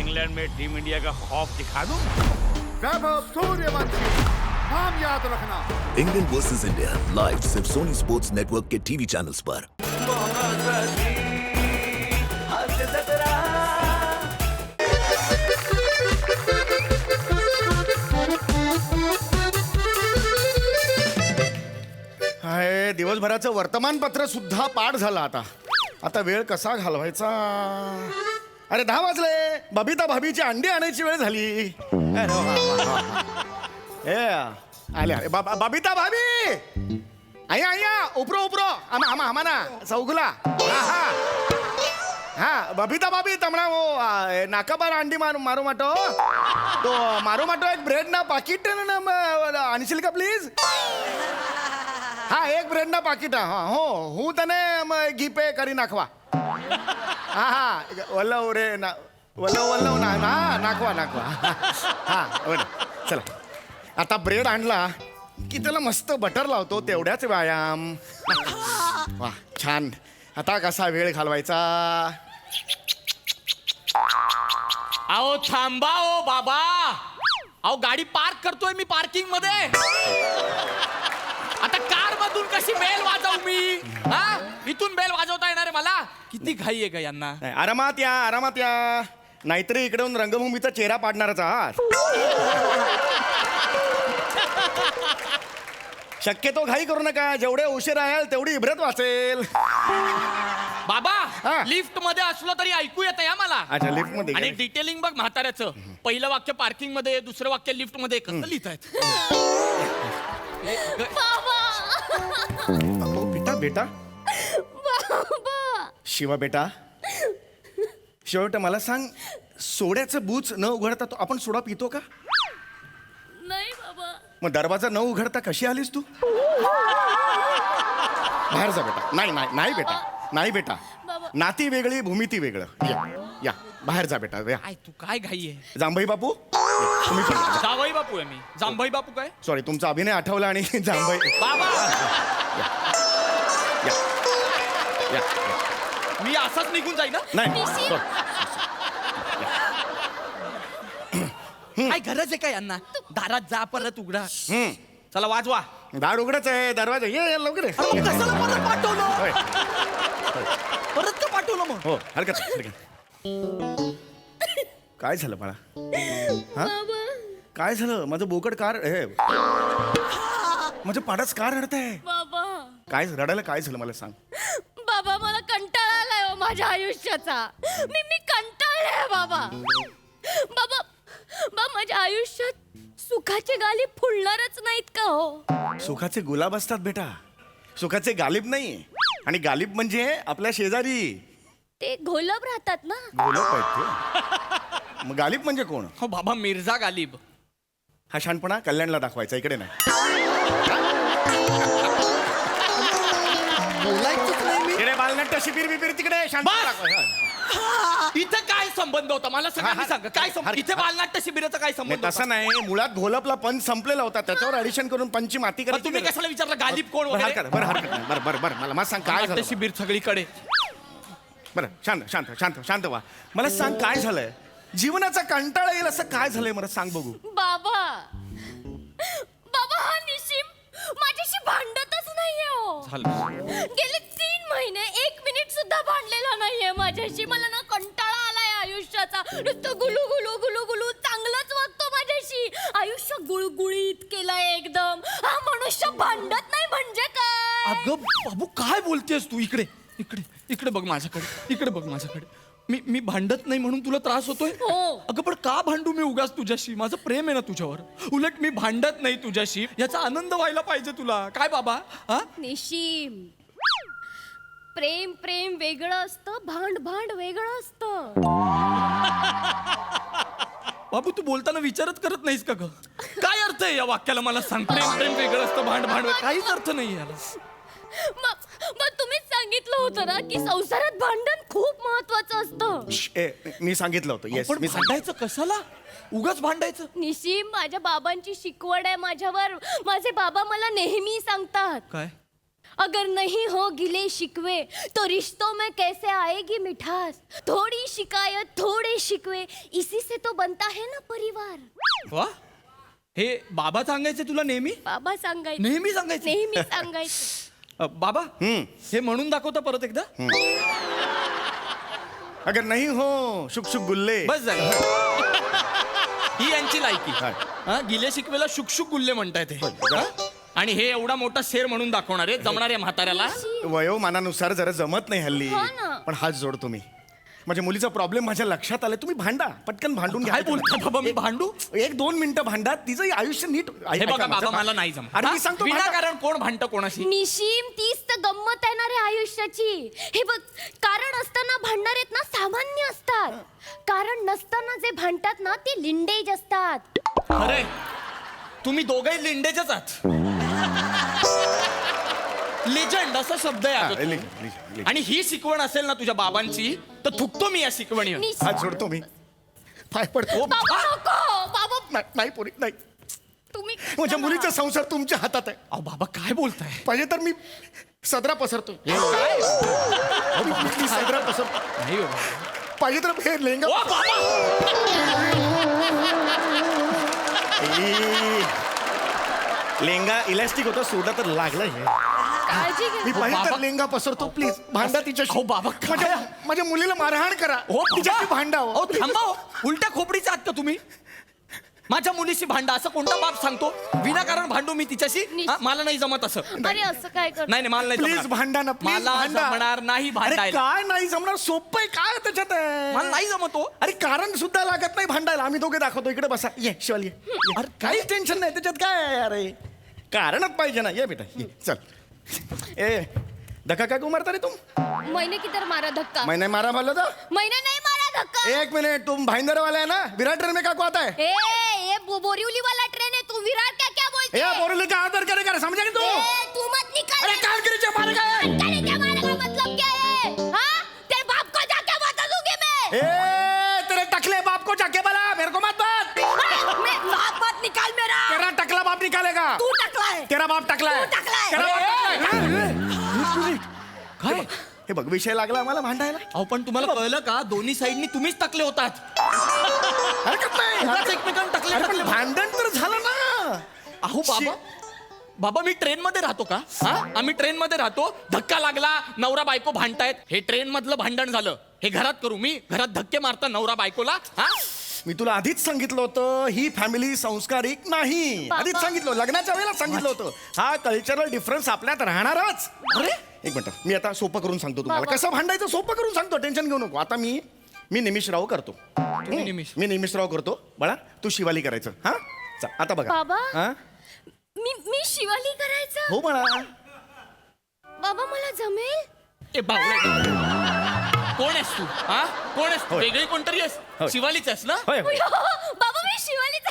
England में team India का खौफ दिखा दूं? वैभव सूर्यवंशी, नाम याद रखना। इंग्लैंड वर्सेस इंडिया लाइव सिर्फ सोनी स्पोर्ट्स नेटवर्क के टीवी चैनल्स पर। हाय, दिवसभराचं वर्तमानपत्र सुद्धा पाठ झालं आता. आता वेळ कसा घालवायचा? अरे 10 वाजले. बबिता भाभीची अंडी आणायची वेळ झाली. अरे वा, वा, वा, वा. ए आले आले. बबिता भाभी, आया आया, उपरो उपरो, आमा ना चौगुला. हा बबिता भाभी तमणा वो नाकाबार अंडी मारू माटो तो मारू माटो एक ब्रेड ना पाकिट आणशील का प्लीज? हा एक ब्रेड ना पाकिट. हा हो હું તને ગીપે કરી નાખવા. હા વલ્લવ રે ના વલ્લવ ના નાખવા હા बरं चला. आता ब्रेड आणला की त्याला मस्त बटर लावतो, तेवढ्याच व्यायाम. वा छान. आता कसा वेळ घालवायचा? अहो थांबा ओ बाबा. अहो गाडी पार्क करतोय मी पार्किंग मध्ये. आता कार मधून कशी बेल वाजवू मी? हा इथून बेल वाजवता येणार आहे मला? किती घाई आहे का यांना? आरामात या नाहीतरी इकडे येऊन रंगभूमीचा चेहरा पाडणारच आहात. शक्यतो घाई करू नका. जेवढे उशीर याल तेवढी इब्रत वाचेल. बाबा लिफ्ट मध्ये असलो तरी ऐकू येत या मला. अच्छा लिफ्ट मध्ये. आणि डिटेलिंग बघ म्हाताऱ्याचं. पहिलं वाक्य पार्किंग मध्ये, दुसरं वाक्य लिफ्ट मध्ये. कसं लिहितायत? बेटा शिवा बेटा मला सांग, सोड्याचं बूच न उघडता तो आपण सोडा पितो का? नाही बाबा. मग दरवाजा न उघडता कशी आलीस तू? बाहेर जा बेटा. नाही बेटा बाबा. नाती वेगळी, भूमिती वेगळं. या बाहेर जा बेटा. या. काय तू काय घाई आहे? जांभई बापू तुम्ही पण या. जावई बापू आहे मी. जांभई बापू काय? सॉरी, तुमचा अभिनय आठवला आणि जांभई. बाबा या. मी असाच निघून जाईन ना? नाही sorry. काय गरज आहे का यांना? दारात जा परत उघडा. चला वाजवा. दार उघडच आहे, दरवाजा ये लवकर ये. अरे मग कशाला परत पाठवलं? होय. परत का पाठवलं मग? हो हरकत नाही. काय झालं मला? हा काय झालं? माझं बोकड कार हे माझं पाडच कार रडत आहे. बाबा काय रडायला काय झालं मला सांग? बाबा मला कंटाळा आलाय हो माझ्या आयुष्याचा. मी कंटाळले बाबा. बाबा माझ्या आयुष्यात सुखाचे गालिब फुलणारच नाहीत का हो? सुखाचे गुलाब असतात बेटा, सुखाचे गालिब नाही. आणि गालिब म्हणजे आपल्या शेजारी ते घोलप राहतात ना. गुलाब आहेत ते. मग गालिब म्हणजे कोण? हो बाबा मिर्झा गालिब. हा शहाणपणा कल्याणला दाखवायचा, इकडे नाही. बोलायचंच नाही मी. इकडे बालनाट्य शिबिर बिबिर तिकडे शहाणपणा बस! दाखवायचा. इथे काय संबंध होता मला सांगा. मी सांग काय संबंध? इथे बालनाट्य शिबिराचा काय नाही, संबंध तसं होता? नाही. मुळात घोलपला पंच संपलेला होता, त्याच्यावर ऍडिशन करून पंची माती मग करायची. तुम्ही कशाला विचारलं गालिब कोण बरं वगैरे? हरकत नाही. बरं मला सांग काय बालनाट्य झालं. शिबिर सगळीकडे. बरं शांत व्हा. मला सांग काय झालंय? जीवनाचा कंटाळा येईल असं काय झालंय मला सांग बघू. बाबा हा निशिम माझ्याशी भांडतच नाहीये हो. गेले 3 महिने 1 मिनिट सुद्धा भांडलेला नाहीये माझ्याशी. मला ना कंटाळा आलाय आयुष्याचा. नुसतं गुलू गुलू गुलू गुलू चांगलंच वागतो माझ्याशी. आयुष्य गुळगुळीत केलंय एकदम. हा मनुष्य भांडत नाही म्हणजे काय? अगं बाबू काय बोलतेस तू? इकडे बघ माझ्याकडे. मी भांडत नाही म्हणून तुला त्रास होतोय? हो. अगं पण का भांडू मी उगाच तुझ्याशी? माझं प्रेम आहे ना तुझ्यावर. उलट मी भांडत नाही तुझ्याशी याचा आनंद व्हायला पाहिजे तुला. काय बाबा? हा निशिम प्रेम वेगळं असतं, भांड वेगळं असतं. बाबू तू बोलताना विचारच करत नाहीस का ग? काय अर्थ आहे या वाक्याला मला सांग. प्रेम वेगळं असतं, भांड काहीच अर्थ नाही याला. मग तुम्हीच सांगितलं होतं ना की संसारात भांडण खूप महत्वाचं असतं. मी सांगितलं होतं. येस पण मी भांडायचं कशाला? उगाच भांडायचं? निशिम माझ्या बाबांची शिकवण आहे माझ्यावर. माझे बाबा मला नेहमी सांगतात काय? अगर नहीं हो गिले शिकवे तो रिश्तों में कैसे आएगी मिठास. थोड़ी शिकायत थोड़े शिकवे इसी से तो बनता है ना परिवार. वा हे बाबा सांगायचे तुला नेहमी बाबा सांगायचे. नेहमी सांगायचे नेहमी सांगायचे. बाबा हे म्हणून दाखवता परत एकदा अगर नहीं हो शुक शुक गुल्ले. बस झालं ही यांची लायकी काय? हा, गिले शिकवेला शुकशुक गुल्ले म्हणतायत हे. बरं. हा? आणि हे एवढा मोठा शेर म्हणून दाखवणार आहे जमणार आहे म्हाताऱ्याला. वयोमानानुसार जरा जमत नाही हल्ली. हो ना. पण हात जोडतो मी. माझ्या मुलीचा प्रॉब्लेम माझ्या लक्षात आलाय. तुम्ही भांडा, पटकन भांडून घ्या. काय बोलता बाबा मी भांडू एक 2 मिनिटं भांडा, तिचं आयुष्य नीट. हे ऐका बघा माझं. बाबा मला नाही जमत. अरे मी हा? सांगतो भांडा. विनाकारण कोण भांडतं कोणाशी. निशिम तीच तर गंमत आहे ना रे आयुष्याची. हे बघ कारण असताना भांडणार आहेत ना सामान्य असतात. कारण नसताना जे भांडतात ना ते लिंडेज असतात. अरे तुम्ही दोघे लिंडेचच आहात. लिजंड असा शब्द आहे हा, अगं लिह, तो. लिह, लिह. आणि ही शिकवण असेल ना तुझ्या बाबांची तर थुकतो मी या शिकवणीवर. निशिम. हात जोडतो मी. पाय पडतो. बाबा नको बाबा नाही पोरी नाही. तुम्ही माझ्या मुलीचा संसार तुमच्या हातात आहे. अहो बाबा काय बोलताय. पाहिजे तर मी सदरा पसरतो. काय मी सदरा पसरतो. नाही बाबा. पाहिजे तर हे लेंगा. ओ बाबा लेंगा इलास्टिक होता, सोडा तर लागला हे. काळजी मी घे. पाहिजे तर बाबा. लेंगा पसरतो. प्लीज भांडा तिच्याशी. अहो, बाबा, काय? माझ्या मुलीला मारहाण करा. हो तिच्याशी भांडा हो. अहो थांबा हो. उलट्या खोपडीचे आहात का तुम्ही. माझ्या मुलीशी भांडा असं कोणता बाप सांगतो. विनाकारण भांडू मी तिच्याशी. हा, मला नाही जमत असं. अरे असं काय कर. नाही नाही मला नाही प्लीज जमणार. भांडा ना. प्लीज मला भांडा. जमणार नाही अरे भांडायला. काय नाही जमणार. सोपं आहे. काय त्याच्यात आहे? मला नाही जमत हो. अरे कारण सुद्धा लागत नाही भांडायला. आम्ही दोघे दाखवतो. इकडे बसा. ये शिवाली ये. अरे काहीच टेन्शन नाही त्याच्यात. काय आहे अरे कारणच पाहिजे ना. ये बेटा ये चल. ए धक्का काय मारता रे तुम. मैंने किधर मारा धक्का. मैंने मारा बोला था. मैंने नहीं मारा धक्का. एक मिनट तुम भाईंदर वाला है ना. विराट ट्रेन में क्या को आता है. ए ये बोरीवली वाला ट्रेन है. तू विराट क्या क्या बोलते ए बोरले का आदर करेगा समझा कि तू. ए, तू मत निकल. अरे कान गिरी मार गए. क्या मारने का मतलब क्या है. हाँ तेरे बाप को जाके बता दूंगी मैं. ए तेरे टकले बाप को जाके बोला. मेरे को मत बात. मैं बाप मत निकाल मेरा. तेरा टकला बाप निकालेगा. तू टकला है. तेरा बाप टकला है. तू टकला है. तेरा बाप टकला है. काय हे बघ विषय लागला आम्हाला भांडायला. अहो पण तुम्हाला कळलं का दोन्ही साईडनी तुम्हीच टाकले होतात. हरकत नाही. उगाच एकमेकांना टाकले अरे पण टाकले. भांडण तर झालं ना. अहो बाबा बाबा मी ट्रेन मध्ये राहतो का. हा आम्ही ट्रेन मध्ये राहतो. धक्का लागला नवरा बायको भांडतायत. हे ट्रेन मधलं भांडण झालं. हे घरात करू मी. घरात धक्के मारता नवरा बायकोला. हा मी तुला आधीच सांगितलं होतं ही फॅमिली संस्कारिक नाही. बाबा. आधीच सांगितलं लग्नाच्या वेळेला सांगितलं होतं. हा कल्चरल डिफरन्स आपल्यात राहणारच. अरे एक मिनिट मी आता सोपं करून सांगतो तुम्हाला. बाबा. कसं भांडायचं सोपं करून सांगतो. टेन्शन घेऊ नको. आता मी निमिषराव करतो. तुम्ही निमिष. मी निमिषराव करतो. बाळा तू शिवाली करायचं. हा चल आता बघा. बाबा. हा मी शिवाली करायचं. हो बाळा. बाबा मला जमेल. ए बावळे कोण आहेस तू. हा कोण आहेस तू. होय. वेगळी कोणतरी आहेस. होय. शिवालीच आहेस ना. होय होय. बाबा मी शिवालीच.